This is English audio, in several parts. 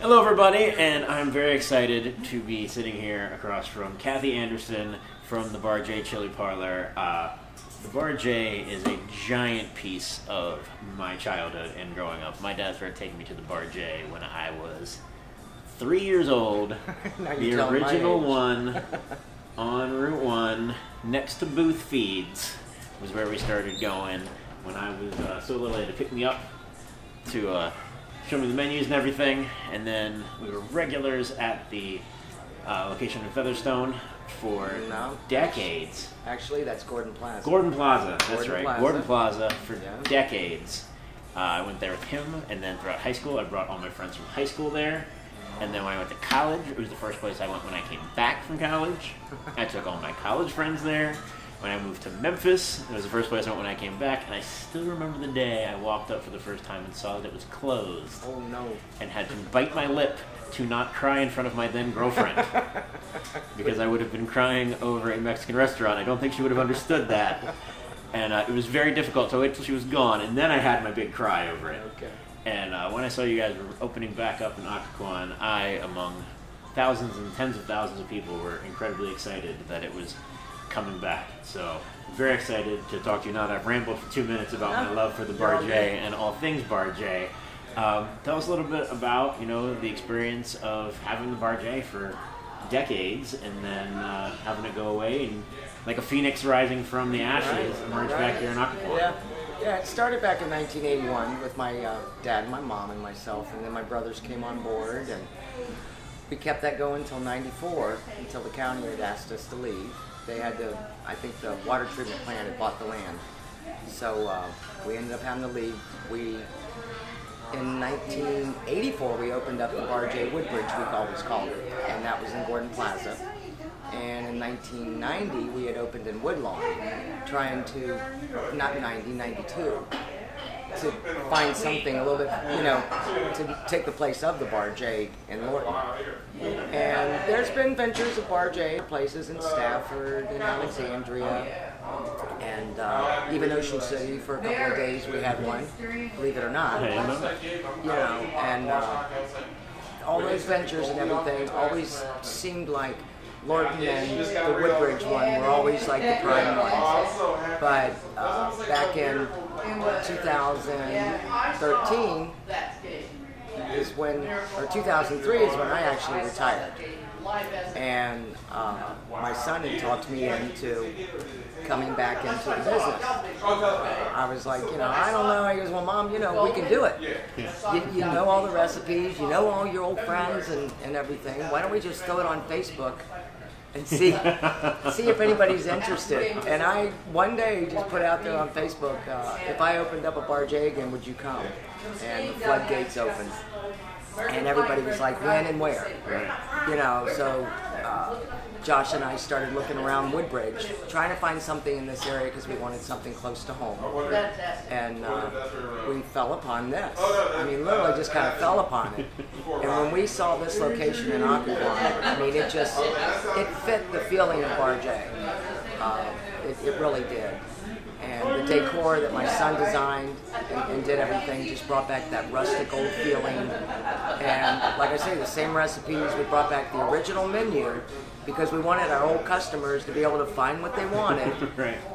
Hello everybody, and I'm very excited to be sitting here across from Kathy Anderson from the Bar J Chili Parlor. The Bar J is a giant piece of my childhood and growing up. My dad started taking me to the Bar J when I was 3 years old. The original one on Route 1 next to Booth Feeds was where we started going when I was so little. They had to pick me up to show me the menus and everything, and then we were regulars at the location in Featherstone for decades. Actually, that's Gordon Plaza. Gordon Plaza, that's right. Gordon Plaza for decades. I went there with him, and then throughout high school, I brought all my friends from high school there. And then when I went to college, it was the first place I went when I came back from college. I took all my college friends there. When I moved to Memphis, it was the first place I went when I came back, and I still remember the day I walked up for the first time and saw that it was closed. Oh no. And had to bite my lip to not cry in front of my then girlfriend. Because I would have been crying over a Mexican restaurant. I don't think she would have understood that. And it was very difficult, so I waited till she was gone, and then I had my big cry over it. Okay. And when I saw you guys were opening back up in Occoquan, I, among thousands and tens of thousands of people, were incredibly excited that it was coming back. So very excited to talk to you now that I've rambled for 2 minutes about my love for the Bar J and all things Bar J. Tell us a little bit about, the experience of having the Bar J for decades and then having it go away and like a phoenix rising from the ashes emerge back here in Occoquan. Yeah, it started back in 1981 with my dad, my mom, and myself, and then my brothers came on board, and we kept that going until 94, until the county had asked us to leave. They had to, I think the water treatment plant had bought the land. So we ended up having to leave. In 1984, we opened up the Bar J Woodbridge, we always called it, and that was in Gordon Plaza. And in 1990, we had opened in Woodlawn, trying to, not 90, 92, to find something a little bit, to take the place of the Bar J in Lorton. And there's been ventures of Bar J places in Stafford and Alexandria, and even Ocean City for a couple of days we had one, believe it or not. And all those ventures and everything always seemed like Lorton and the Woodbridge one were always like the prime ones. But back in 2013 is when, or 2003 is when I actually retired. And my son had talked me into coming back into the business. I was like, I don't know. He goes, well, Mom, we can do it. You know all the recipes, you know all your old friends and everything. Why don't we just throw it on Facebook and see if anybody's interested? And I one day just put out there on Facebook, if I opened up a Bar J again, would you come? And the floodgates opened. And everybody was like, when and where? So Josh and I started looking around Woodbridge, trying to find something in this area because we wanted something close to home. And we fell upon this. I mean, literally just kind of fell upon it. And when we saw this location in Occoquan, I mean, it fit the feeling of Bar J. It really did. And the decor that my son designed and did everything just brought back that rustic old feeling. And like I say, the same recipes, we brought back the original menu because we wanted our old customers to be able to find what they wanted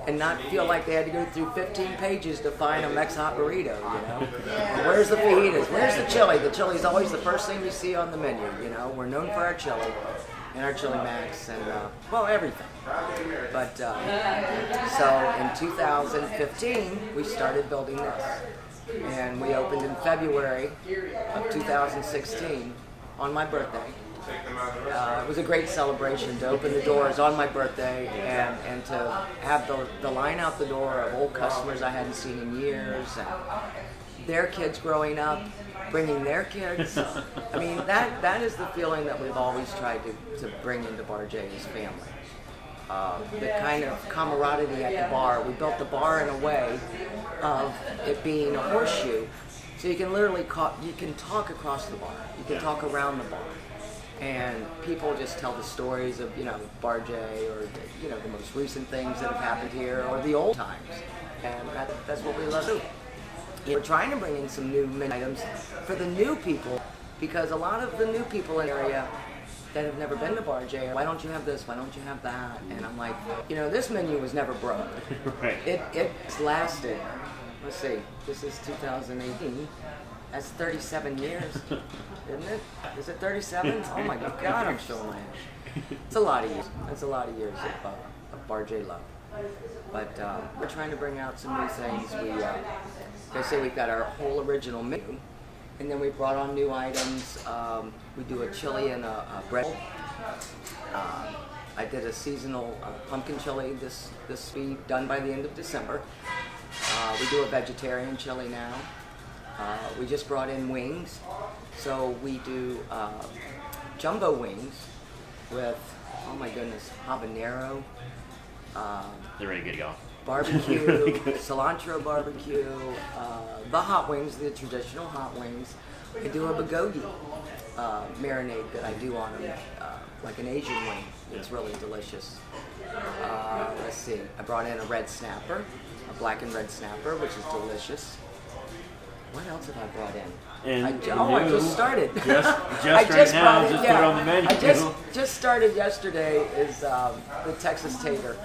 and not feel like they had to go through 15 pages to find a Mex hot burrito, And where's the fajitas? Where's the chili? The chili's always the first thing you see on the menu, We're known for our chili and our chili max and, everything. But, so in 2015, we started building this. And we opened in February of 2016 on my birthday. It was a great celebration to open the doors on my birthday and to have the line out the door of old customers I hadn't seen in years and their kids growing up, bringing their kids. I mean, that is the feeling that we've always tried to bring into Bar J as family. The kind of camaraderie at the bar. We built the bar in a way of it being a horseshoe, so you can literally you can talk across the bar. You can talk around the bar. And people just tell the stories of, Bar J or, the most recent things that have happened here or the old times. And that's what we love to do. We're trying to bring in some new menu items for the new people because a lot of the new people in the area that have never been to Bar J, why don't you have this? Why don't you have that? And I'm like, this menu was never broke. Right. It's lasted. Let's see. This is 2018. That's 37 years, isn't it? Is it 37? Oh my God, I'm showing my age. It's a lot of years. That's a lot of years of Bar J love. But we're trying to bring out some new things. They say we've got our whole original menu, and then we brought on new items. We do a chili and a bread. I did a seasonal pumpkin chili this week, done by the end of December. We do a vegetarian chili now. We just brought in wings, so we do jumbo wings with, oh my goodness, habanero. They're really good to go. Barbecue, Really cilantro barbecue, the hot wings, the traditional hot wings. I do a bulgogi marinade that I do on them, like an Asian wing. It's really delicious. Let's see, I brought in a red snapper, a blackened red snapper, which is delicious. What else have I brought in? And I just started. Just right now, put it on the menu. I just started yesterday is the Texas tater.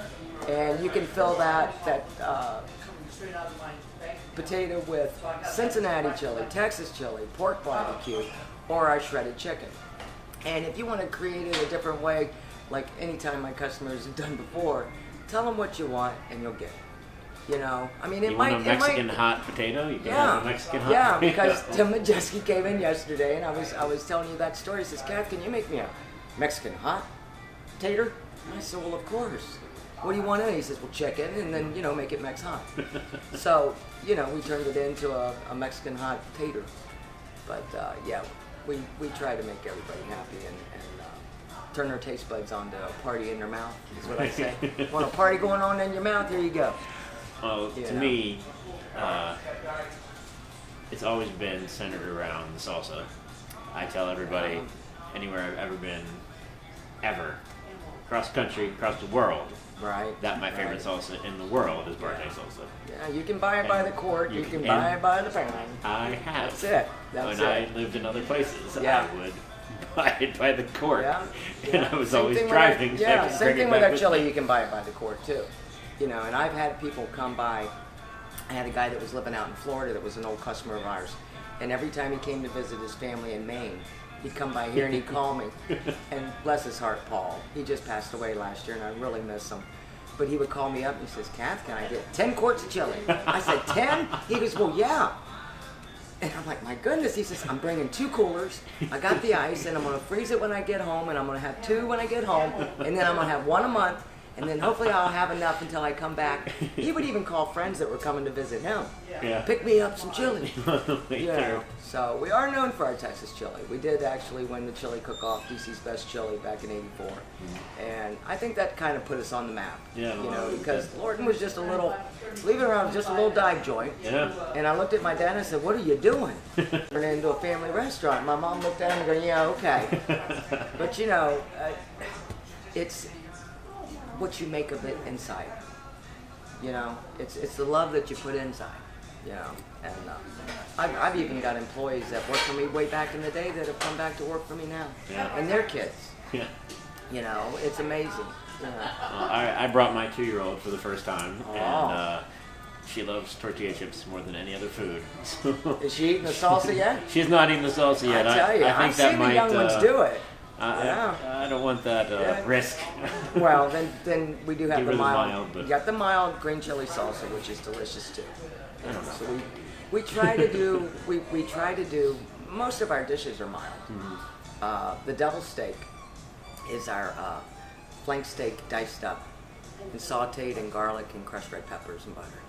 And you can fill that potato with Cincinnati chili, Texas chili, pork barbecue, or our shredded chicken. And if you want to create it a different way, like anytime my customers have done before, tell them what you want and you'll get it. I mean, you want a Mexican hot potato? You can have a Mexican hot potato. Yeah, because Tim Majeski came in yesterday, and I was telling you that story. He says, "Kath, can you make me a Mexican hot tater?" And I said, "Well, of course. What do you want in it?" He says, "Well, chicken, and then make it Mex hot." So we turned it into a Mexican hot tater. But we try to make everybody happy and turn their taste buds onto a party in their mouth. Is what I say. Want a party going on in your mouth? Here you go. Well, to me, it's always been centered around the salsa. I tell everybody, anywhere I've ever been, ever, across the country, across the world, right, that my favorite salsa in the world is Bar J salsa. Yeah, you can buy it by the quart, you can buy it by the pound. I have. That's it. That's when I lived in other places, I would buy it by the quart. Yeah. And I was always driving. Same thing with our chili, you can buy it by the quart too. And I've had people come by. I had a guy that was living out in Florida that was an old customer of ours. And every time he came to visit his family in Maine, he'd come by here and he'd call me. And bless his heart, Paul. He just passed away last year and I really miss him. But he would call me up and he says, "Kath, can I get 10 quarts of chili?" I said, 10? He goes, "Well, yeah." And I'm like, my goodness. He says, "I'm bringing 2 coolers. I got the ice and I'm going to freeze it when I get home and I'm going to have 2 when I get home. And then I'm going to have 1 a month. And then hopefully I'll have enough until I come back." He would even call friends that were coming to visit him. Yeah. "Pick me up some chili." So we are known for our Texas chili. We did actually win the chili cook-off, DC's Best Chili, back in '84. And I think that kind of put us on the map. Yeah, because Lorton was just a little, believe it or not, just a little dive joint. Yeah. And I looked at my dad and I said, "What are you doing?" Turned it into a family restaurant. My mom looked at him and go, "Yeah, okay." But it's what you make of it inside. It's the love that you put inside. And I've even got employees that worked for me way back in the day that have come back to work for me now, and their kids. Yeah. It's amazing. Well, I brought my 2-year-old for the first time, and she loves tortilla chips more than any other food. Is she eating the salsa yet? She's not eating the salsa yet. I tell you, I think I've that seen might, the young ones do it. I don't want that risk. Well, then we do have the mild. You got the mild green chili salsa, which is delicious too. So we try to do we try to do most of our dishes are mild. Mm-hmm. The devil steak is our flank steak diced up and sautéed in garlic and crushed red peppers and butter.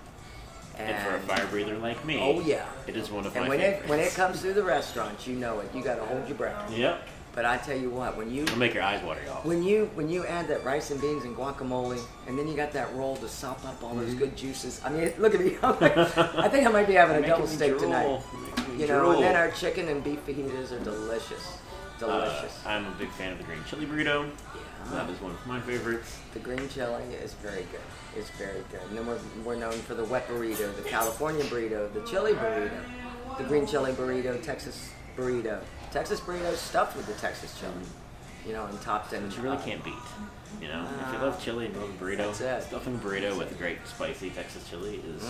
And for a fire breather like me, oh yeah, it is one of my favorites. When it comes through the restaurant, you know it. You got to hold your breath. Yep. But I tell you what, it'll make your eyes water, y'all. When you add that rice and beans and guacamole, and then you got that roll to sop up all those good juices. I mean, look at me. I think I might be having a double steak tonight. And then our chicken and beef fajitas are delicious. Delicious. I'm a big fan of the green chili burrito. Yeah. That is one of my favorites. The green chili is very good. It's very good. And then we're known for the wet burrito, the California burrito, the chili burrito, the green chili burrito, Texas burrito. Texas burritos stuffed with the Texas chili. You know, and topped in. Which you really can't beat. You know, if you love chili and you love a burrito, stuffing a burrito with a great spicy Texas chili is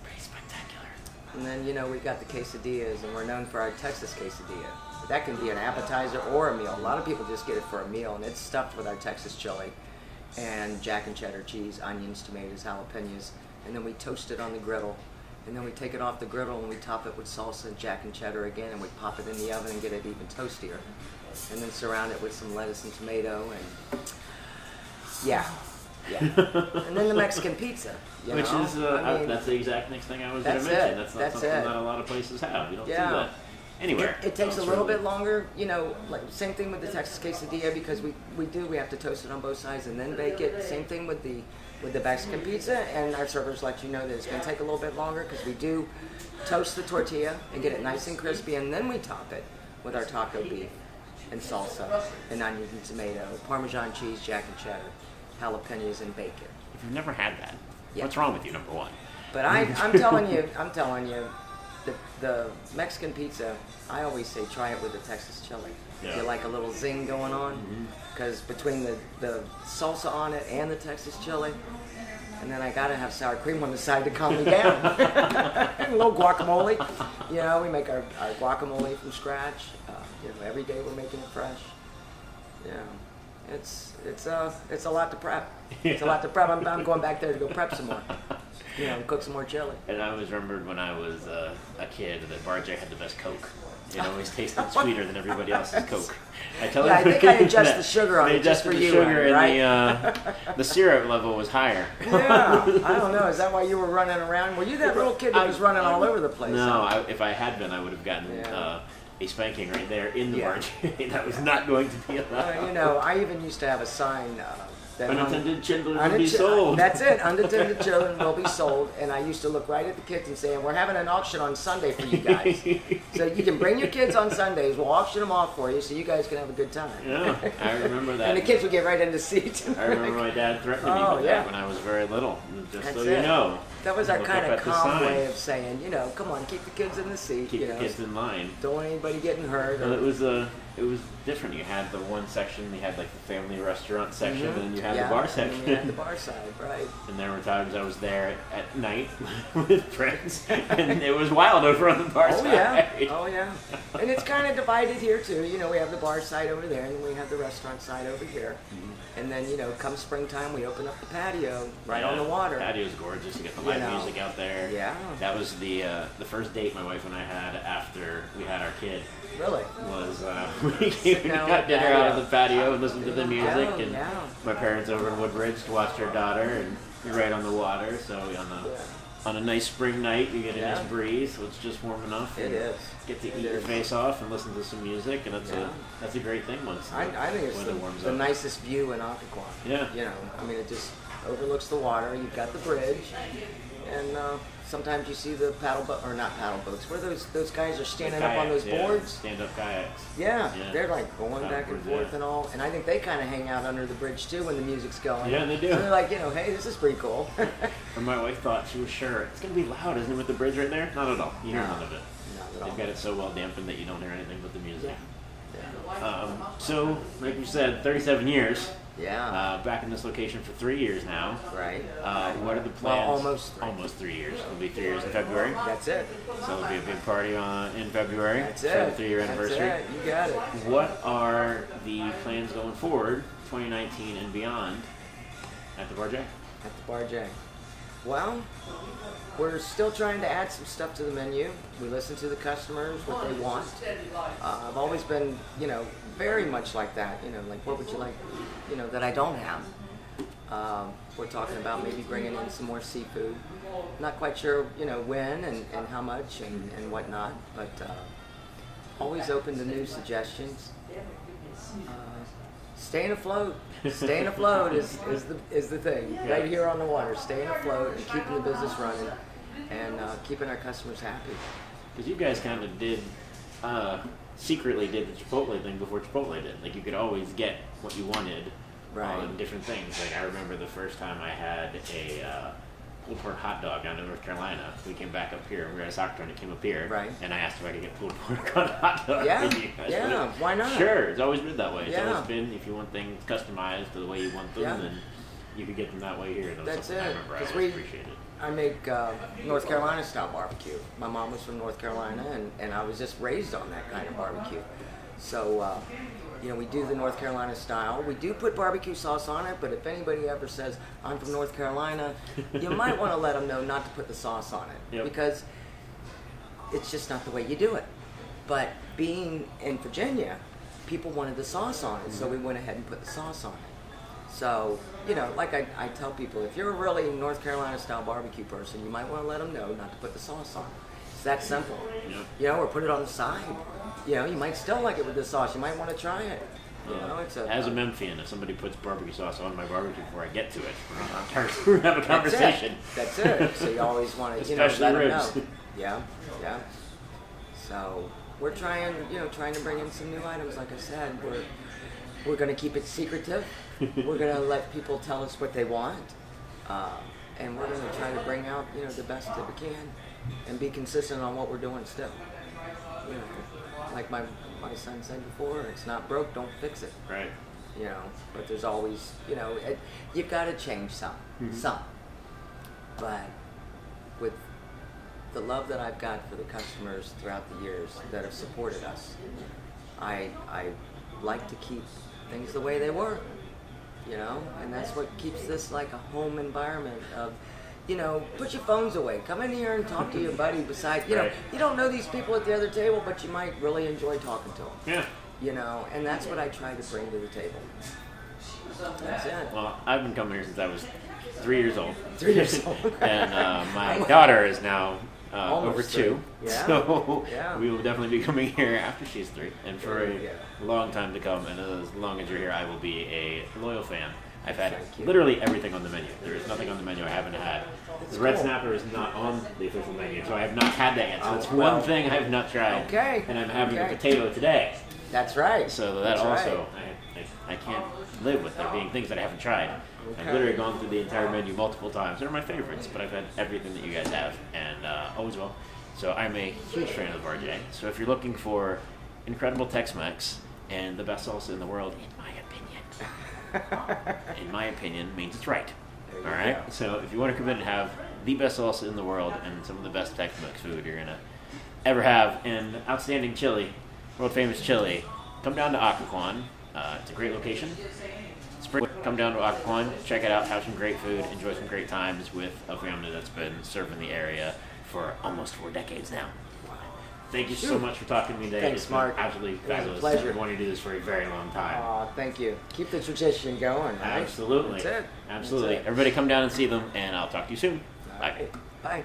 pretty spectacular. And then, you know, we got the quesadillas, and we're known for our Texas quesadilla. That can be an appetizer or a meal. A lot of people just get it for a meal, and it's stuffed with our Texas chili and jack and cheddar cheese, onions, tomatoes, jalapenos, and then we toast it on the griddle. And then we take it off the griddle and we top it with salsa and jack and cheddar again, and we pop it in the oven and get it even toastier. And then surround it with some lettuce and tomato, and yeah. And then the Mexican pizza, which is that's the exact next thing I was going to mention. That's not something that a lot of places have. You don't see that anywhere. It takes a little bit longer, you know. Like same thing with the Texas quesadilla, because we have to toast it on both sides and then bake it. Same thing with the Mexican pizza, and our servers let you know that it's going to take a little bit longer because we do toast the tortilla and get it nice and crispy, and then we top it with our taco beef and salsa and onions and tomato, Parmesan cheese, jack and cheddar, jalapenos, and bacon. If you've never had that, what's wrong with you, number one? But I'm telling you, the Mexican pizza, I always say try it with the Texas chili. If you like a little zing going on, because between the salsa on it and the Texas chili, and then I gotta have sour cream on the side to calm me down. And a little guacamole. You know, we make our guacamole from scratch. You know, every day we're making it fresh. Yeah, it's a lot to prep. It's a lot to prep. I'm going back there to go prep some more. You know, cook some more chili. And I always remembered when I was a kid that Bar J had the best Coke. It always tasted sweeter than everybody else's Coke. I think I adjust the sugar on it just for you, right? And the syrup level was higher. Yeah, I don't know. Is that why you were running around? Were you that little kid that was running all over the place? No, if I had been, I would have gotten a spanking right there in the Bar J. That was not going to be allowed. You know, I even used to have a sign. Unattended children will be sold. That's it. Unattended children will be sold. And I used to look right at the kids and say, we're having an auction on Sunday for you guys. So you can bring your kids on Sundays. We'll auction them off for you so you guys can have a good time. Yeah, I remember that. And the kids would get right into seats. I remember my dad threatening me with that when I was very little. Just so you know. That was our kind of calm way of saying, you know, come on, keep the kids in the seat. Keep the kids in line. Don't want anybody getting hurt. Well, it was different. You had the one section, you had like the family restaurant section, and then you had the bar section. And you had the bar side, right. And there were times I was there at night with friends, and it was wild over on the bar side. Oh, yeah. And it's kind of divided here, too. You know, we have the bar side over there, and we have the restaurant side over here. And then, you know, come springtime, we open up the patio right on the water. The patio's gorgeous. You get the live music out there. Yeah. That was the first date my wife and I had after we had our kid. Really? Was we got dinner out on the patio and listened to the music, and my parents over in Woodbridge watched their daughter, and you're right on the water, so on a nice spring night you get a nice breeze, so it's just warm enough. It is. Get to eat your face off and listen to some music, and that's a great thing once I think it's the nicest view in Occoquan. Yeah. You know, I mean, it just overlooks the water. You've got the bridge, and sometimes you see the not paddle boats, where those guys are standing up on those boards. Stand-up kayaks. Yeah, they're like going back and forth and all. And I think they kind of hang out under the bridge too when the music's going. Yeah, they do. And they're like, you know, hey, this is pretty cool. And my wife thought, she was sure, it's going to be loud, isn't it, with the bridge right there? Not at all. You hear none of it. Not at all. They've got it so well dampened that you don't hear anything but the music. So, like you said, 37 years. Yeah. Back in this location for 3 years now. Right. What are the plans? Well, almost 3 years. It'll be 3 years in February. That's it. So there'll be a big party in February. That's for it. the 3-year anniversary. That's it. You got it. What are the plans going forward, 2019 and beyond, at the Bar J? At the Bar J. Well, we're still trying to add some stuff to the menu. We listen to the customers, what they want. I've always been, you know, very much like that. You know, like, what would you like, you know, that I don't have? We're talking about maybe bringing in some more seafood. Not quite sure, you know, when and how much and whatnot, but always open to new suggestions. Staying afloat. Staying afloat is the thing. Right here on the water. Staying afloat and keeping the business running and keeping our customers happy. Because you guys kind of did, secretly did the Chipotle thing before Chipotle did. Like, you could always get what you wanted on different things. Like, I remember the first time I had pulled pork hot dog down in North Carolina. We came back up here. We were at a soccer tournament, came up here, right. and I asked if I could get pulled pork on a hot dog. Yeah, why not? Sure, it's always been that way. It's Yeah. always been, if you want things customized to the way you want them, then you could get them that way here. That's it. I remember I always appreciated it. I make North Carolina style barbecue. My mom was from North Carolina, and I was just raised on that kind of barbecue. So, you know, we do the North Carolina style. We do put barbecue sauce on it, but if anybody ever says, I'm from North Carolina, you might want to let them know not to put the sauce on it, because it's just not the way you do it. But being in Virginia, people wanted the sauce on it, so we went ahead and put the sauce on it. So, you know, like I tell people, if you're a really North Carolina style barbecue person, you might want to let them know not to put the sauce on it. It's that simple. You know, or put it on the side. You know, you might still like it with the sauce. You might want to try it. You know, it's as a Memphian, if somebody puts barbecue sauce on my barbecue before I get to it, we're gonna have a conversation. That's it. So you always want to, you know, let them know. Yeah. So we're trying to bring in some new items. Like I said, we're going to keep it secretive. We're going to let people tell us what they want, and we're going to try to bring out, you know, the best that we can, and be consistent on what we're doing still. You know, like my son said before, it's not broke, don't fix it. Right. You know, but there's always, you know, you've got to change some. But with the love that I've got for the customers throughout the years that have supported us, I like to keep things the way they were, you know, and that's what keeps this like a home environment of, you know, put your phones away, come in here and talk to your buddy beside, you know, you don't know these people at the other table, but you might really enjoy talking to them. Yeah. You know, and that's what I try to bring to the table. That's it. Well, I've been coming here since I was 3 years old. 3 years old. And my daughter is now over 2. Yeah. So we will definitely be coming here after she's 3 and for a long time to come. And as long as you're here, I will be a loyal fan. I've had literally everything on the menu. There is nothing on the menu I haven't had. The red snapper is not on the official menu, so I have not had that yet. So that's one thing I have not tried. Okay. And I'm having a potato today. That's right. So that also, I can't live with there being things that I haven't tried. I've literally gone through the entire menu multiple times. They're my favorites, but I've had everything that you guys have, and always will. So I'm a huge fan of the Bar J. So if you're looking for incredible Tex-Mex and the best salsa in the world, in my opinion, means it's right. All right? So if you want to come in and have the best salsa in the world and some of the best Tex-Mex food you're going to ever have, and outstanding chili, world-famous chili, come down to Occoquan. It's a great location. Come down to Occoquan, check it out, have some great food, enjoy some great times with a family that's been serving the area for almost 4 decades now. Thank you so much for talking to me today. Thanks, Mark. Absolutely fabulous. Pleasure. I've been wanting to do this for a very long time. Thank you. Keep the tradition going. Right? Absolutely. That's it. Absolutely. That's it. Everybody come down and see them, and I'll talk to you soon. Bye. Bye.